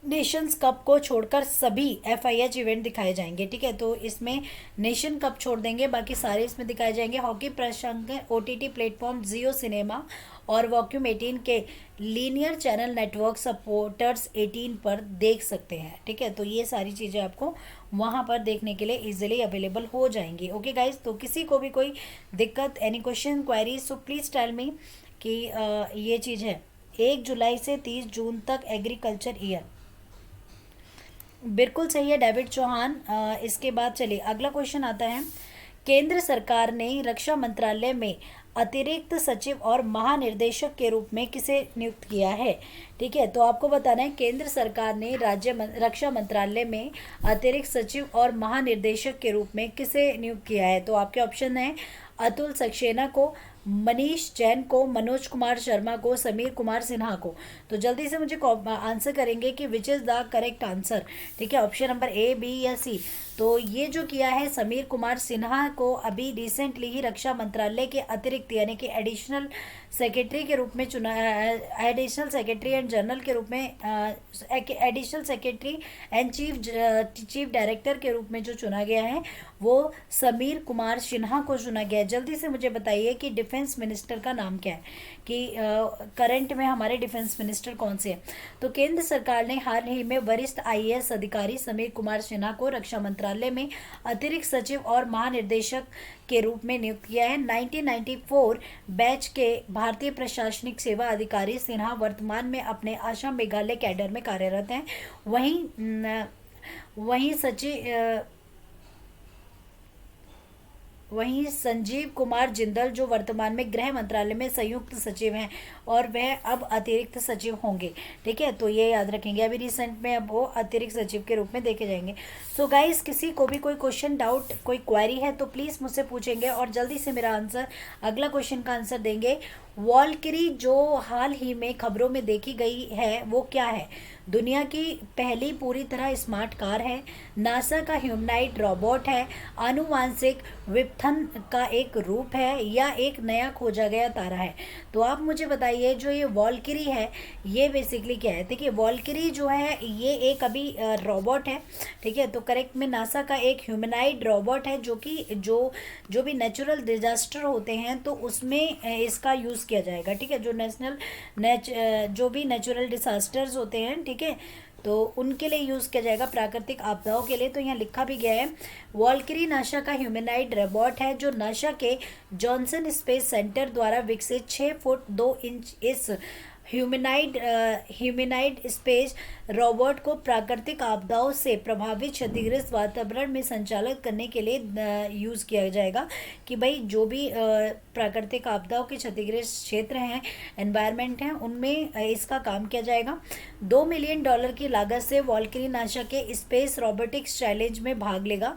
नेशंस कप को छोड़कर सभी FIH इवेंट दिखाए जाएंगे, ठीक है, तो इसमें नेशन कप छोड़ देंगे, बाकी सारे इसमें दिखाए जाएंगे। हॉकी प्रसंग OTT प्लेटफॉर्म जियो सिनेमा और वॉक्यूम 18 के लीनियर चैनल नेटवर्क सपोर्टर्स 18 पर देख सकते हैं, ठीक है, तो ये सारी चीज़ें आपको वहाँ पर देखने के लिए इजीली अवेलेबल हो जाएंगी। ओके गाइज, तो किसी को भी कोई दिक्कत, any question, query, so please tell me कि ये चीज़ है 1 जुलाई से 30 जून तक एग्रीकल्चर ईयर, बिल्कुल सही है डेविड चौहान। इसके बाद चलिए अगला क्वेश्चन आता है। केंद्र सरकार ने रक्षा मंत्रालय में अतिरिक्त सचिव और महानिर्देशक के रूप में किसे नियुक्त किया है? ठीक है, तो आपको बताना है केंद्र सरकार ने रक्षा मंत्रालय में अतिरिक्त सचिव और महानिर्देशक के रूप में किसे नियुक्त किया है? तो आपके ऑप्शन है अतुल सक्सेना को, मनीष जैन को, मनोज कुमार शर्मा को, समीर कुमार सिन्हा को। तो जल्दी से मुझे आंसर करेंगे कि which is the correct answer. ठीक है, ऑप्शन नंबर ए, बी या सी। तो ये जो किया है समीर कुमार सिन्हा को अभी रिसेंटली ही रक्षा मंत्रालय के अतिरिक्त यानी कि एडिशनल सेक्रेटरी के रूप में चुना, एडिशनल सेक्रेटरी एंड जनरल के रूप में, additional secretary and chief director के रूप में जो चुना गया है वो समीर कुमार सिन्हा को चुना गया है। जल्दी से मुझे बताइए कि डिफेंस मिनिस्टर का नाम क्या है, कि करंट में हमारे डिफेंस मिनिस्टर कौन से हैं? तो केंद्र सरकार ने हाल ही में वरिष्ठ आईएएस अधिकारी समीर कुमार सिन्हा को रक्षा मंत्रालय में अतिरिक्त सचिव और महानिर्देशक के रूप में नियुक्त किया है। 1994 बैच के भारतीय प्रशासनिक सेवा अधिकारी सिन्हा वर्तमान में अपने असम मेघालय कैडर में कार्यरत हैं। वहीं सचिव वहीं संजीव कुमार जिंदल जो वर्तमान में गृह मंत्रालय में संयुक्त सचिव हैं और वह अब अतिरिक्त सचिव होंगे। ठीक है, तो ये याद रखेंगे, अभी रिसेंट में अब वो अतिरिक्त सचिव के रूप में देखे जाएंगे। सो गाइस, किसी को भी कोई क्वेश्चन, डाउट, कोई क्वेरी है तो प्लीज़ मुझसे पूछेंगे और जल्दी से मेरा आंसर, अगला क्वेश्चन का आंसर देंगे। वॉल्किरी जो हाल ही में खबरों में देखी गई है वो क्या है? दुनिया की पहली पूरी तरह स्मार्ट कार है, नासा का ह्यूमनॉइड रोबोट है, आनुवांशिक विपथन का एक रूप है या एक नया खोजा गया तारा है? तो आप मुझे बताइए जो ये वॉल्किरी है ये बेसिकली क्या है? देखिए वॉल्किरी जो है ये एक अभी रोबोट है। ठीक है, तो करेक्ट में नासा का एक ह्यूमनॉइड रोबोट है जो कि जो भी नेचुरल डिजास्टर होते हैं तो उसमें इसका यूज़ किया जाएगा। ठीक है, जो भी नेचुरल डिजास्टर्स होते हैं, ठीक है, तो उनके लिए यूज़ किया जाएगा, प्राकृतिक आपदाओं के लिए। तो यहाँ लिखा भी गया है वॉल्किरी नासा का ह्यूमनॉइड रोबोट है जो नासा के जॉनसन स्पेस सेंटर द्वारा विकसित 6 फुट 2 इंच इस ह्यूमनॉइड स्पेस रोबोट को प्राकृतिक आपदाओं से प्रभावित क्षतिग्रस्त वातावरण में संचालित करने के लिए यूज़ किया जाएगा। कि भाई जो भी प्राकृतिक आपदाओं के क्षतिग्रस्त क्षेत्र हैं, एनवायरनमेंट हैं, उनमें इसका काम किया जाएगा। $2 मिलियन की लागत से वॉल्किरी नासा के स्पेस रोबोटिक्स चैलेंज में भाग लेगा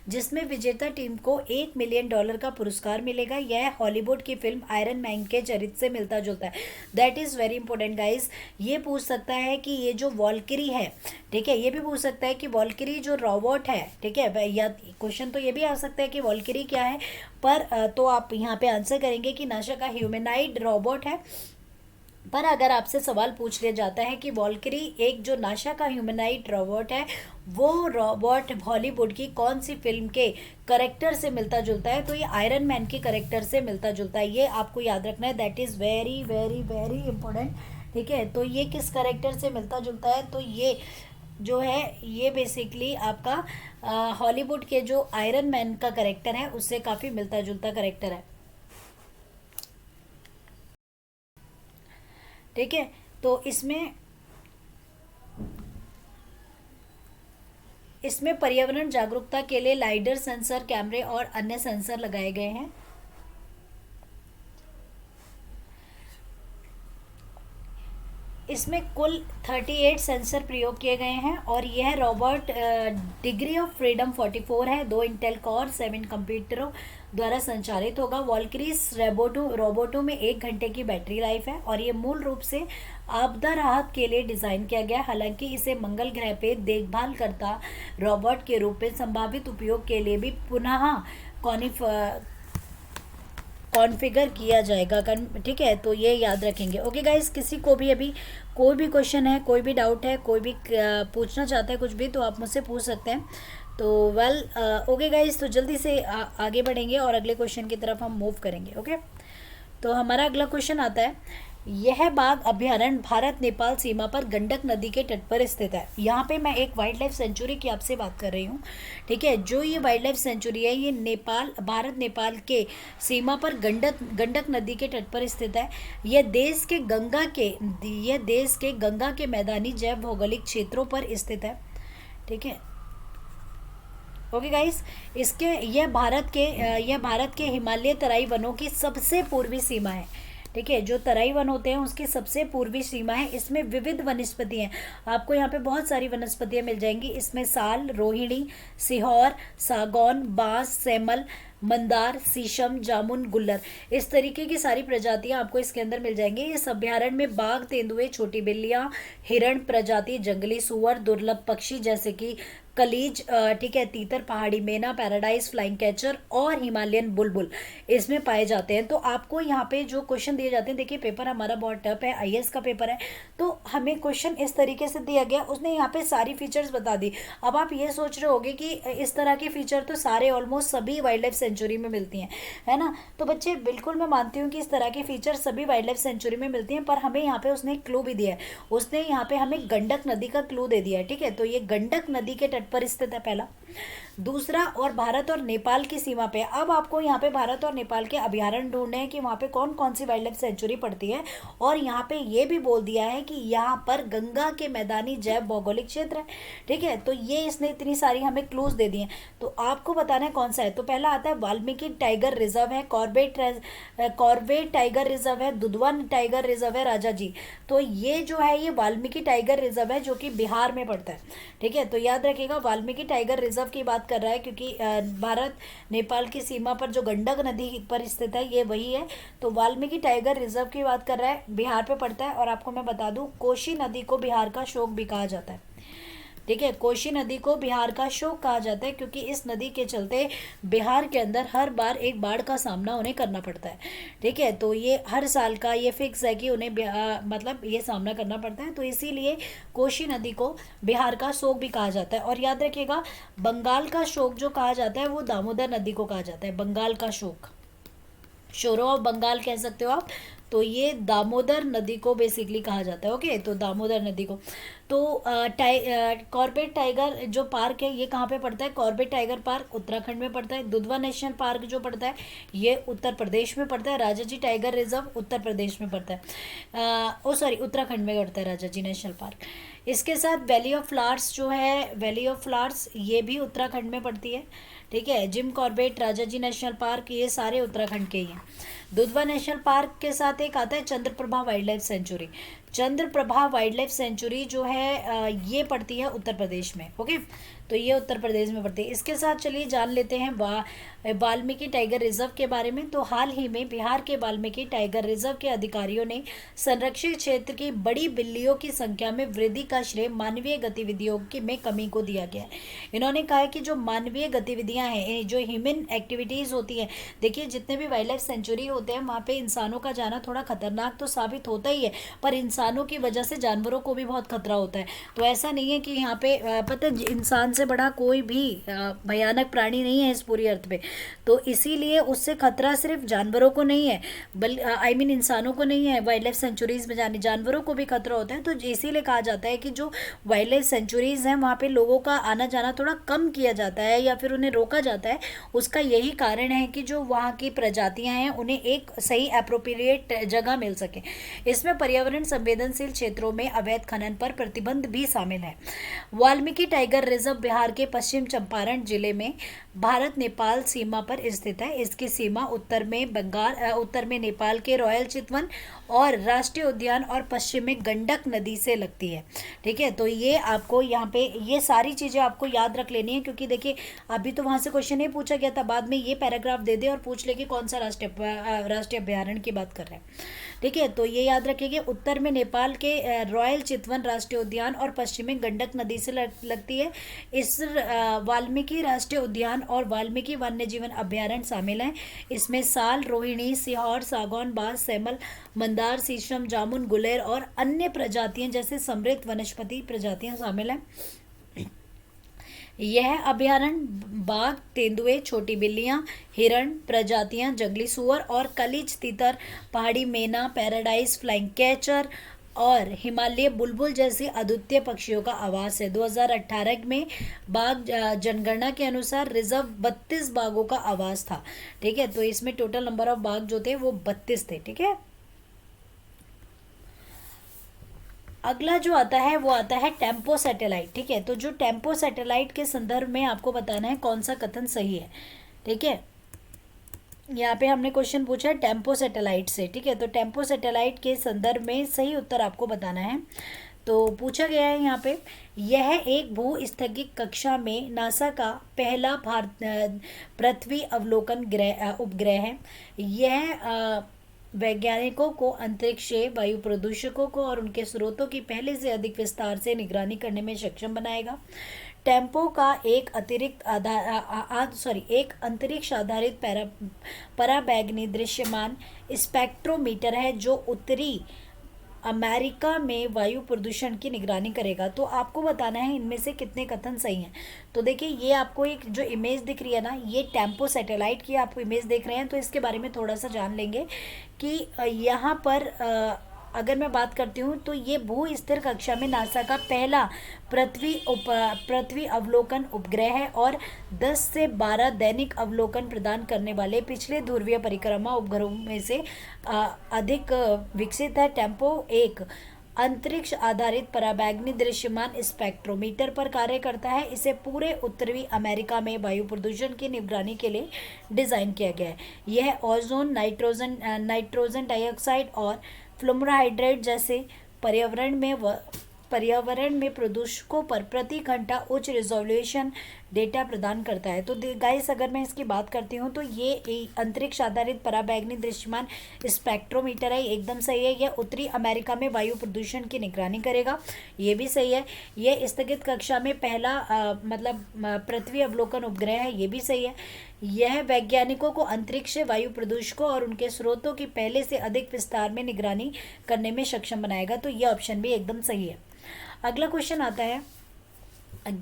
जिसमें विजेता टीम को $1 मिलियन का पुरस्कार मिलेगा। यह हॉलीवुड की फिल्म आयरन मैन के चरित्र से मिलता जुलता है। That is very important guys. ये पूछ सकता है कि ये जो वॉल्किरी है, ठीक है, ये भी पूछ सकता है कि वॉल्किरी जो रोबोट है, ठीक है, या क्वेश्चन तो ये भी आ सकता है कि वॉल्किरी क्या है, पर तो आप यहाँ पे आंसर करेंगे कि नासा का ह्यूमनॉइड रोबोट है। पर अगर आपसे सवाल पूछ लिया जाता है कि वॉल्किरी एक जो नासा का ह्यूमनॉइड रोबोट है वो रोबोट हॉलीवुड की कौन सी फिल्म के करेक्टर से मिलता जुलता है, तो ये आयरन मैन के करेक्टर से मिलता जुलता है। ये आपको याद रखना है, that is very very very important. ठीक है, तो ये किस करेक्टर से मिलता जुलता है? तो ये जो है ये बेसिकली आपका हॉलीवुड के जो आयरन मैन का करेक्टर है उससे काफ़ी मिलता जुलता करेक्टर है। ठीक है, तो इसमें पर्यावरण जागरूकता के लिए लाइडर सेंसर, कैमरे और अन्य सेंसर लगाए गए हैं। इसमें कुल 38 सेंसर प्रयोग किए गए हैं और यह रोबोट डिग्री ऑफ फ्रीडम 44 है, 2 इंटेल कोर 7 कंप्यूटरों द्वारा संचालित होगा। वॉल्किरीस रोबोटों में 1 घंटे की बैटरी लाइफ है और ये मूल रूप से आपदा राहत के लिए डिज़ाइन किया गया। हालांकि इसे मंगल ग्रह पे देखभाल करता रोबोट के रूप में संभावित उपयोग के लिए भी पुनः कॉन्फ़िगर किया जाएगा। ठीक है, तो ये याद रखेंगे। ओके गाइस, किसी को भी अभी कोई भी क्वेश्चन है, कोई भी डाउट है, कोई भी पूछना चाहता है कुछ भी, तो आप मुझसे पूछ सकते हैं। तो ओके गाइस, तो जल्दी से आगे बढ़ेंगे और अगले क्वेश्चन की तरफ हम मूव करेंगे। ओके, तो हमारा अगला क्वेश्चन आता है, यह बाघ अभ्यारण्य भारत नेपाल सीमा पर गंडक नदी के तट पर स्थित है। यहाँ पे मैं एक वाइल्ड लाइफ सेंचुरी की आपसे बात कर रही हूँ। ठीक है, जो ये वाइल्ड लाइफ सेंचुरी है ये भारत नेपाल के सीमा पर गंडक नदी के तट पर स्थित है। यह देश के गंगा के मैदानी जैव भौगोलिक क्षेत्रों पर स्थित है। ठीक है। ओके गाइस, इसके यह भारत के हिमालय तराई वनों की सबसे पूर्वी सीमा है। ठीक है, जो तराई वन होते हैं उसकी सबसे पूर्वी सीमा है। इसमें विविध वनस्पति हैं, आपको यहाँ पे बहुत सारी वनस्पतियाँ मिल जाएंगी। इसमें साल, रोहिणी, सिहोर, सागौन, बांस, सेमल, मंदार, शीशम, जामुन, गुल्लर, इस तरीके की सारी प्रजातियां आपको इसके अंदर मिल जाएंगी। इस अभ्यारण्य में बाघ, तेंदुए, छोटी बिल्लियां, हिरण प्रजाति, जंगली सुअर, दुर्लभ पक्षी जैसे कि कलीज, ठीक है, तीतर, पहाड़ी मैना, पैराडाइज फ्लाइंग कैचर और हिमालयन बुलबुल इसमें पाए जाते हैं। तो आपको यहाँ पे जो क्वेश्चन दिए जाते हैं, देखिए पेपर हमारा बहुत टफ है, आईएएस का पेपर है, तो हमें क्वेश्चन इस तरीके से दिया गया, उसने यहाँ पे सारी फीचर्स बता दी। अब आप ये सोच रहे होगे कि इस तरह की फीचर तो सारे ऑलमोस्ट सभी वाइल्ड लाइफ सेंचुरी में मिलती हैं, है ना। तो बच्चे बिल्कुल मैं मानती हूँ कि इस तरह की फीचर सभी वाइल्ड लाइफ सेंचुरी में मिलती हैं, पर हमें यहाँ पे उसने एक क्लू भी दिया है। उसने यहाँ पे हमें गंडक नदी का क्लू दे दिया है। ठीक है, तो ये गंडक नदी के तट पर स्थित है पहला। दूसरा, और भारत और नेपाल की सीमा पे। अब आपको यहाँ पे भारत और नेपाल के अभ्यारण्य ढूंढने हैं कि वहाँ पे कौन कौन सी वाइल्ड लाइफ सेंचुरी पड़ती है, और यहाँ पे ये भी बोल दिया है कि यहाँ पर गंगा के मैदानी जैव भौगोलिक क्षेत्र है। ठीक है, तो ये इसने इतनी सारी हमें क्लूज दे दिए हैं, तो आपको बताना है कौन सा है। तो पहला आता है वाल्मीकि टाइगर रिजर्व है, कॉर्बेट टाइगर रिजर्व है, दुधवा टाइगर रिजर्व है, राजा जी। तो ये जो है ये वाल्मीकि टाइगर रिजर्व है, जो कि बिहार में पड़ता है। ठीक है, तो याद रखिएगा वाल्मीकि टाइगर रिजर्व की बात कर रहा है, क्योंकि भारत नेपाल की सीमा पर जो गंडक नदी पर स्थित है ये वही है। तो वाल्मीकि टाइगर रिजर्व की बात कर रहा है, बिहार पे पड़ता है। और आपको मैं बता दूं, कोशी नदी को बिहार का शोक भी कहा जाता है। ठीक है, कोशी नदी को बिहार का शोक कहा जाता है, क्योंकि इस नदी के चलते बिहार के अंदर हर बार एक बाढ़ का सामना उन्हें करना पड़ता है। ठीक है, तो ये हर साल का ये फिक्स है कि उन्हें मतलब ये सामना करना पड़ता है, तो इसीलिए कोशी नदी को बिहार का शोक भी कहा जाता है। और याद रखिएगा, बंगाल का शोक जो कहा जाता है वो दामोदर नदी को कहा जाता है। बंगाल का शोक, शोरो ऑफ बंगाल कह सकते हो आप, तो ये दामोदर नदी को बेसिकली कहा जाता है। ओके, तो दामोदर नदी को। तो कॉर्बेट टाइगर जो पार्क है ये कहाँ पे पड़ता है? कॉर्बेट टाइगर पार्क उत्तराखंड में पड़ता है। दुधवा नेशनल पार्क जो पड़ता है ये उत्तर प्रदेश में पड़ता है। राजाजी टाइगर रिजर्व उत्तर प्रदेश में पड़ता है, उत्तराखंड में पड़ता है राजाजी नेशनल पार्क। इसके साथ वैली ऑफ फ्लावर्स जो है, वैली ऑफ फ्लावर्स ये भी उत्तराखंड में पड़ती है। ठीक है, Jim Corbett, Rajaji national park ये सारे उत्तराखंड के ही हैं। दुधवा नेशनल पार्क के साथ एक आता है Chandraprabha wild life sanctuary. Chandraprabha wild life sanctuary जो है ये पड़ती है उत्तर प्रदेश में। ओके, तो ये उत्तर प्रदेश में पड़ती है। इसके साथ चलिए जान लेते हैं वाल्मीकि टाइगर रिजर्व के बारे में। तो हाल ही में बिहार के वाल्मीकि टाइगर रिजर्व के अधिकारियों ने संरक्षित क्षेत्र की बड़ी बिल्लियों की संख्या में वृद्धि का श्रेय मानवीय गतिविधियों में कमी को दिया गया है। इन्होंने कहा है कि जो मानवीय गतिविधियां हैं, जो ह्यूमन एक्टिविटीज़ होती हैं, देखिए जितने भी वाइल्ड लाइफ सेंचुरी होते हैं वहाँ पे इंसानों का जाना थोड़ा खतरनाक तो साबित होता ही है, पर इंसानों की वजह से जानवरों को भी बहुत खतरा होता है। तो ऐसा नहीं है कि यहाँ पे पता इंसान से बड़ा कोई भी भयानक प्राणी नहीं है इस पूरी अर्थ पे। तो इसीलिए उससे खतरा सिर्फ जानवरों को नहीं है, आई मीन इंसानों को नहीं है। वाइल्ड लाइफ सेंचुरीज में जाने जानवरों को भी खतरा होता है। तो इसीलिए कहा जाता है कि जो वाइल्ड लाइफ सेंचुरीज हैं वहाँ पे लोगों का आना जाना थोड़ा कम किया जाता है या फिर उन्हें रोका जाता है। उसका यही कारण है कि जो वहाँ की प्रजातियाँ हैं उन्हें एक सही अप्रोप्रिएट जगह मिल सके। इसमें पर्यावरण संवेदनशील क्षेत्रों में अवैध खनन पर प्रतिबंध भी शामिल है। वाल्मीकि टाइगर रिजर्व बिहार के पश्चिम चंपारण जिले में भारत नेपाल सीमा पर स्थित है। इसकी सीमा उत्तर में नेपाल के रॉयल चितवन और राष्ट्रीय उद्यान और पश्चिम में गंडक नदी से लगती है। ठीक है, तो ये आपको यहाँ पे ये सारी चीज़ें आपको याद रख लेनी है, क्योंकि देखिए अभी तो वहाँ से क्वेश्चन नहीं पूछा गया था, बाद में ये पैराग्राफ दे दे और पूछ ले कि कौन सा राष्ट्रीय अभ्यारण्य की बात कर रहे हैं। ठीक है, तो ये याद रखिए, उत्तर में नेपाल के रॉयल चितवन राष्ट्रीय उद्यान और पश्चिम में गंडक नदी से लगती है। इस वाल्मीकि राष्ट्रीय उद्यान और वाल्मीकि वन्य जीवन अभ्यारण्य शामिल हैं। इसमें साल, रोहिणी, सिहोर, सागौन, बांस, सेमल, मंदार, शीशम, जामुन, गुलेर और अन्य प्रजातियां जैसे समृद्ध वनस्पति प्रजातियां शामिल हैं। यह अभ्यारण्य बाघ, तेंदुए, छोटी बिल्लियां, हिरण प्रजातियां, जंगली सुअर और कलिज, तीतर, पहाड़ी मैना, पैराडाइज फ्लाइंग कैचर और हिमालय बुलबुल जैसे अद्वितीय पक्षियों का आवास है। 2018 में बाघ जनगणना के अनुसार रिजर्व 32 बाघों का आवास था। ठीक है, तो इसमें टोटल नंबर ऑफ बाघ जो थे वो 32 थे। ठीक है, अगला जो आता है वो आता है टेम्पो सैटेलाइट। ठीक है, तो जो टेम्पो सैटेलाइट के संदर्भ में आपको बताना है कौन सा कथन सही है। ठीक है, यहाँ पे हमने क्वेश्चन पूछा है टेम्पो सैटेलाइट से। ठीक है, तो टेम्पो सैटेलाइट के संदर्भ में सही उत्तर आपको बताना है। तो पूछा गया है यहाँ पे, यह एक भू स्थगित कक्षा में नासा का पहला पृथ्वी अवलोकन उपग्रह है। यह वैज्ञानिकों को अंतरिक्ष वायु प्रदूषकों को और उनके स्रोतों की पहले से अधिक विस्तार से निगरानी करने में सक्षम बनाएगा। टेम्पो का एक एक अंतरिक्ष आधारित पराबैंगनी दृश्यमान स्पेक्ट्रोमीटर है जो उत्तरी अमेरिका में वायु प्रदूषण की निगरानी करेगा। तो आपको बताना है इनमें से कितने कथन सही हैं। तो देखिए, ये आपको एक जो इमेज दिख रही है ना, ये टेम्पो सैटेलाइट की आप इमेज देख रहे हैं। तो इसके बारे में थोड़ा सा जान लेंगे कि यहाँ पर अगर मैं बात करती हूँ तो ये भू स्थिर कक्षा में नासा का पहला पृथ्वी अवलोकन उपग्रह है और 10 से 12 दैनिक अवलोकन प्रदान करने वाले पिछले ध्रुवीय परिक्रमा उपग्रहों में से अधिक विकसित है। टेम्पो एक अंतरिक्ष आधारित पराबैंगनी दृश्यमान स्पेक्ट्रोमीटर पर कार्य करता है। इसे पूरे उत्तरी अमेरिका में वायु प्रदूषण की निगरानी के लिए डिज़ाइन किया गया है। यह ओजोन, नाइट्रोजन डाइऑक्साइड और फ्लोराहाइड्रेट जैसे पर्यावरण में प्रदूषकों पर प्रति घंटा उच्च रिजोल्यूशन डेटा प्रदान करता है। तो गाइस, अगर मैं इसकी बात करती हूँ तो ये अंतरिक्ष आधारित पराबैंगनी दृश्यमान स्पेक्ट्रोमीटर है, एकदम सही है। यह उत्तरी अमेरिका में वायु प्रदूषण की निगरानी करेगा, ये भी सही है। यह स्थगित कक्षा में पहला पृथ्वी अवलोकन उपग्रह है, ये भी सही है। यह वैज्ञानिकों को अंतरिक्ष वायु प्रदूषकों और उनके स्रोतों की पहले से अधिक विस्तार में निगरानी करने में सक्षम बनाएगा। तो यह ऑप्शन भी एकदम सही है। अगला क्वेश्चन आता है,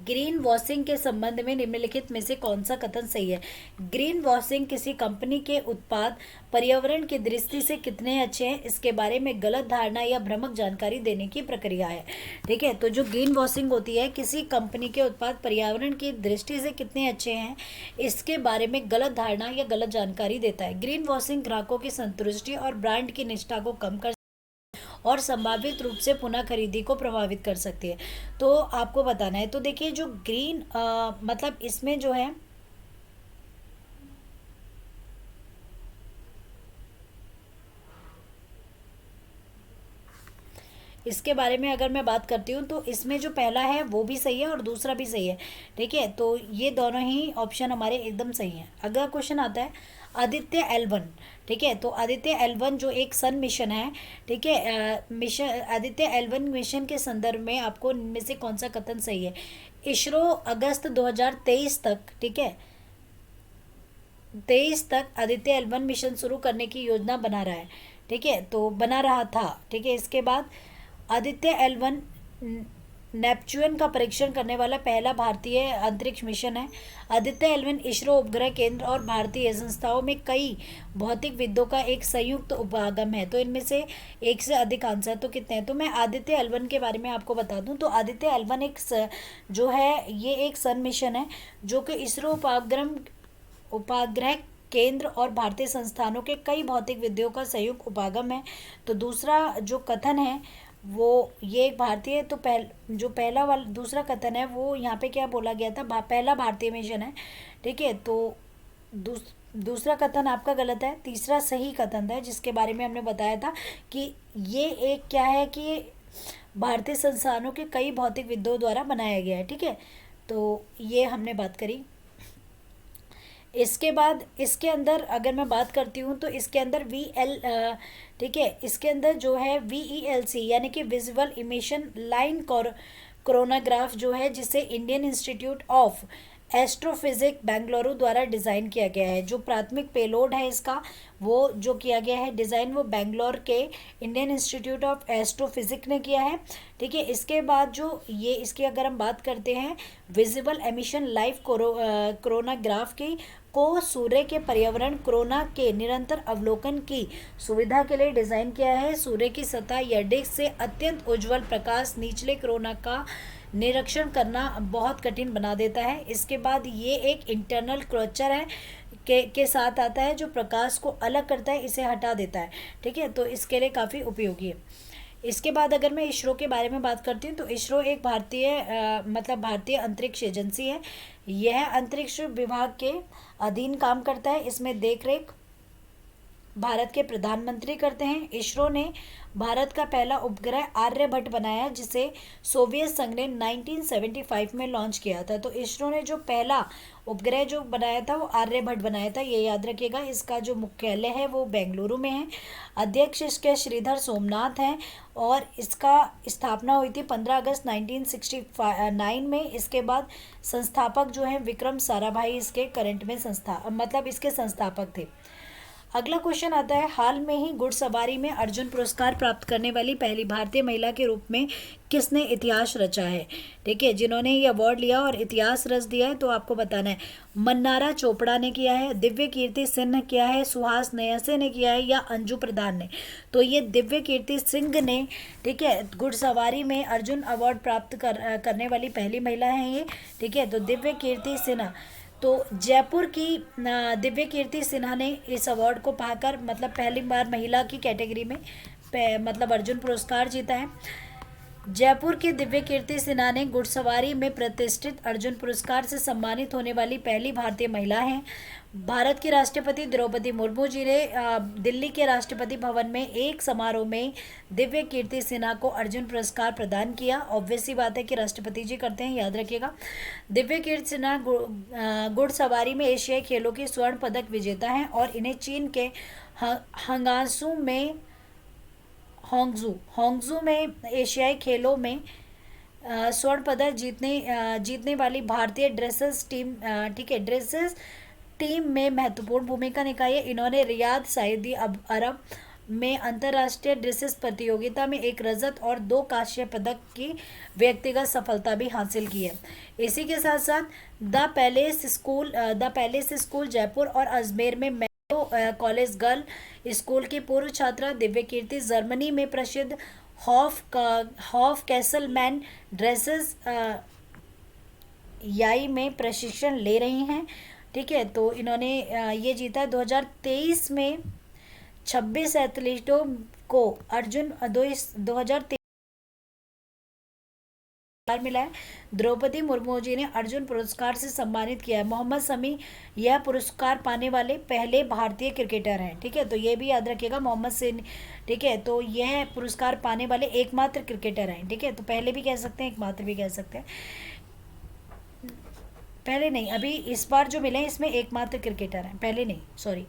ग्रीन वॉशिंग के संबंध में निम्नलिखित में से कौन सा कथन सही है। ग्रीन वॉशिंग किसी कंपनी के उत्पाद पर्यावरण की दृष्टि से कितने अच्छे हैं, इसके बारे में गलत धारणा या भ्रामक जानकारी देने की प्रक्रिया है। ठीक है, तो जो ग्रीन वॉशिंग होती है, किसी कंपनी के उत्पाद पर्यावरण की दृष्टि से कितने अच्छे हैं, इसके बारे में गलत धारणा या गलत जानकारी देता है। ग्रीन वॉशिंग ग्राहकों की संतुष्टि और ब्रांड की निष्ठा को कम कर और संभावित रूप से पुनः खरीदी को प्रभावित कर सकती है। तो आपको बताना है। तो देखिए, जो ग्रीन इसमें जो है इसके बारे में अगर मैं बात करती हूँ तो इसमें जो पहला है वो भी सही है और दूसरा भी सही है। ठीक है, तो ये दोनों ही ऑप्शन हमारे एकदम सही हैं। अगला क्वेश्चन आता है आदित्य L1। ठीक है, तो आदित्य L1 जो एक सन मिशन है, ठीक है, मिशन आदित्य L1 मिशन के संदर्भ में आपको इनमें से कौन सा कथन सही है। इसरो अगस्त 2023 तक, ठीक है, 23 तक आदित्य L1 मिशन शुरू करने की योजना बना रहा है। ठीक है, तो बना रहा था। ठीक है, इसके बाद आदित्य L1 नेपच्यून का परीक्षण करने वाला पहला भारतीय अंतरिक्ष मिशन है। आदित्य L1 इसरो उपग्रह केंद्र और भारतीय संस्थाओं में कई भौतिक विदों का एक संयुक्त उपागम है। तो इनमें से एक से अधिक आंसर तो कितने हैं। तो मैं आदित्य L1 के बारे में आपको बता दूं तो आदित्य L1 जो है ये एक सन मिशन है जो कि इसरो उपाग्रह केंद्र और भारतीय संस्थानों के कई भौतिक विद्याओं का संयुक्त उपागम है। तो दूसरा जो कथन है वो ये एक भारतीय, तो जो पहला वाला दूसरा कथन है वो यहाँ पे क्या बोला गया था, पहला भारतीय मिशन है। ठीक है, तो दूसरा कथन आपका गलत है। तीसरा सही कथन है जिसके बारे में हमने बताया था कि ये एक क्या है कि ये भारतीय संस्थानों के कई भौतिक विद्वानों द्वारा बनाया गया है। ठीक है, तो ये हमने बात करी। इसके बाद इसके अंदर अगर मैं बात करती हूँ तो इसके अंदर ठीक है, इसके अंदर जो है VELC यानी कि विजुअल इमिशन लाइन कोरोनाग्राफ जो है जिसे Indian institute of astrophysics Bengaluru द्वारा डिज़ाइन किया गया है। जो प्राथमिक पेलोड है इसका वो जो किया गया है डिज़ाइन वो बेंगलोर के इंडियन इंस्टीट्यूट ऑफ एस्ट्रोफिजिक्स ने किया है। ठीक है, इसके बाद जो ये इसकी अगर हम बात करते हैं विजिबल एमिशन लाइव कोरोनाग्राफ की को सूर्य के पर्यावरण कोरोना के निरंतर अवलोकन की सुविधा के लिए डिज़ाइन किया है। सूर्य की सतह या डिस्क से अत्यंत उज्ज्वल प्रकाश निचले कोरोना का निरीक्षण करना बहुत कठिन बना देता है। इसके बाद ये एक इंटरनल क्रोचर है के साथ आता है जो प्रकाश को अलग करता है, इसे हटा देता है। ठीक है, तो इसके लिए काफ़ी उपयोगी है। इसके बाद अगर मैं इसरो के बारे में बात करती हूँ तो इसरो एक मतलब भारतीय अंतरिक्ष एजेंसी है। यह अंतरिक्ष विभाग के अधीन काम करता है। इसमें देखरेख भारत के प्रधानमंत्री करते हैं। इसरो ने भारत का पहला उपग्रह आर्यभट्ट बनाया, जिसे सोवियत संघ ने 1975 में लॉन्च किया था। तो इसरो ने जो पहला उपग्रह जो बनाया था वो आर्यभट्ट बनाया था, ये याद रखिएगा। इसका जो मुख्यालय है वो बेंगलुरु में है। अध्यक्ष इसके श्रीधर सोमनाथ हैं और इसका स्थापना हुई थी 15 अगस्त 1969 में। इसके बाद संस्थापक जो हैं विक्रम साराभाई इसके करंट में इसके संस्थापक थे। अगला क्वेश्चन आता है, हाल में ही घुड़सवारी में अर्जुन पुरस्कार प्राप्त करने वाली पहली भारतीय महिला के रूप में किसने इतिहास रचा है? ठीक है, जिन्होंने ये अवार्ड लिया और इतिहास रच दिया है तो आपको बताना है। मन्नारा चोपड़ा ने किया है, दिव्य कीर्ति सिंह किया है, सुहास नयसे ने किया है या अंजू प्रधान ने? तो ये दिव्य कीर्ति सिंह ने, ठीक है, घुड़सवारी में अर्जुन अवार्ड प्राप्त करने वाली पहली महिला है ये। ठीक है, तो दिव्य कीर्ति सिन्हा, तो जयपुर की दिव्य कीर्ति सिन्हा ने इस अवार्ड को पाकर मतलब पहली बार महिला की कैटेगरी में मतलब अर्जुन पुरस्कार जीता है। जयपुर की दिव्य कीर्ति सिन्हा ने घुड़सवारी में प्रतिष्ठित अर्जुन पुरस्कार से सम्मानित होने वाली पहली भारतीय महिला हैं। भारत की राष्ट्रपति द्रौपदी मुर्मू जी ने दिल्ली के राष्ट्रपति भवन में एक समारोह में दिव्य कीर्ति सिन्हा को अर्जुन पुरस्कार प्रदान किया। ऑब्वियसली बात है कि राष्ट्रपति जी करते हैं, याद रखिएगा। दिव्य कीर्ति सिन्हा घुड़सवारी में एशियाई खेलों की स्वर्ण पदक विजेता हैं और इन्हें चीन के होंगजू में एशियाई खेलों में स्वर्ण पदक जीतने वाली भारतीय ड्रेसेस टीम, ठीक है, ड्रेसेस टीम में महत्वपूर्ण भूमिका निभाई है। इन्होंने रियाद सऊदी अरब में अंतर्राष्ट्रीय ड्रेसेस प्रतियोगिता में एक रजत और 2 कांस्य पदक की व्यक्तिगत सफलता भी हासिल की है। इसी के साथ साथ द पैलेस स्कूल जयपुर और अजमेर में कॉलेज गर्ल स्कूल की पूर्व छात्रा दिव्य कीर्ति जर्मनी में प्रसिद्ध हॉफ कैसलमैन ड्रेसेस याई में प्रशिक्षण ले रही हैं। ठीक है, तो इन्होंने ये जीता 2023 में 26 एथलीटों को अर्जुन 2023 मिला है। द्रौपदी मुर्मू जी ने अर्जुन पुरस्कार से सम्मानित किया है। मोहम्मद शमी यह पुरस्कार पाने वाले पहले भारतीय क्रिकेटर हैं। ठीक है, तो ये भी याद रखिएगा, मोहम्मद शमी, ठीक है, तो यह पुरस्कार पाने वाले एकमात्र क्रिकेटर हैं। ठीक है, तो पहले भी कह सकते हैं, एकमात्र भी कह सकते हैं। पहले नहीं, अभी इस बार जो मिले हैं इसमें एकमात्र क्रिकेटर हैं, पहले नहीं, सॉरी।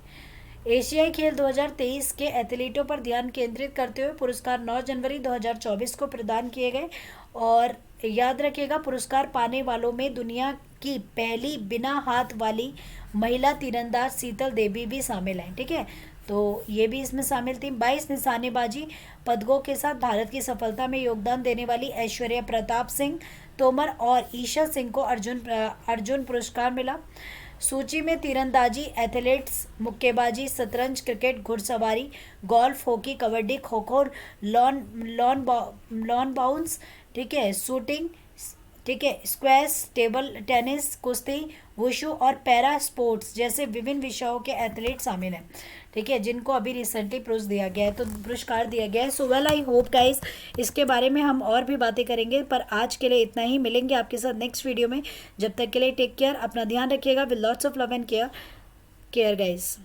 एशियाई खेल 2023 के एथलीटों पर ध्यान केंद्रित करते हुए पुरस्कार 9 जनवरी 2024 को प्रदान किए गए। और याद रखिएगा, पुरस्कार पाने वालों में दुनिया की पहली बिना हाथ वाली महिला तीरंदाज शीतल देवी भी शामिल हैं। ठीक है, तो ये भी इसमें शामिल थी। 22 निशानेबाजी पदकों के साथ भारत की सफलता में योगदान देने वाली ऐश्वर्या प्रताप सिंह तोमर और ईशा सिंह को अर्जुन पुरस्कार मिला। सूची में तीरंदाजी, एथलेटिक्स, मुक्केबाजी, शतरंज, क्रिकेट, घुड़सवारी, golf, hockey, kabaddi, kho kho, lawn bounce, ठीक है, शूटिंग, ठीक है, स्क्वैश, टेबल टेनिस, कुश्ती, वुशु और पैरा स्पोर्ट्स जैसे विभिन्न विषयों के एथलीट शामिल हैं। ठीक है, जिनको अभी रिसेंटली पुरस्कार दिया गया है। So well, I hope guys इसके बारे में हम और भी बातें करेंगे, पर आज के लिए इतना ही। मिलेंगे आपके साथ नेक्स्ट वीडियो में। जब तक के लिए टेक केयर, अपना ध्यान रखिएगा। With lots of love and care guys.